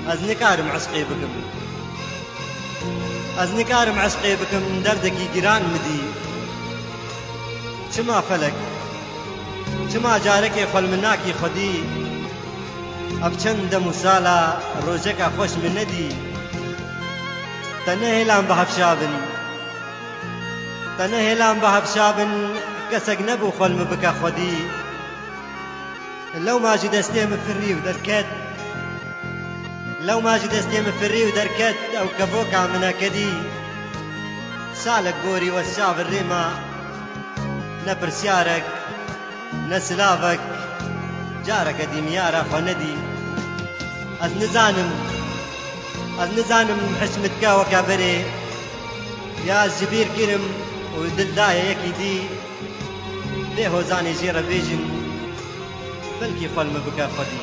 از نکارم عشقی بکم از نکارم عشقی بکم دردکی گران مدی چما فلک چما جارکی خلمناکی خودی اب چند مسالا روجکا خوش من ندی تنهلان بهفشابن تنهلان بهفشابن كسق نبو خلم بكا خودي لو ما جد استيم فري ودركت لو ما جد استيم فري ودركت او كفوكا منا كدي سالك بوري والشعب الريما نبرسيارك نسلافك جارك ديميارا خندي از نزانم حشمتك وكابري يا جبير كرم ودل دايا يكي دي ليه زاني جيرا بيجن بلكي خلم بكا خدي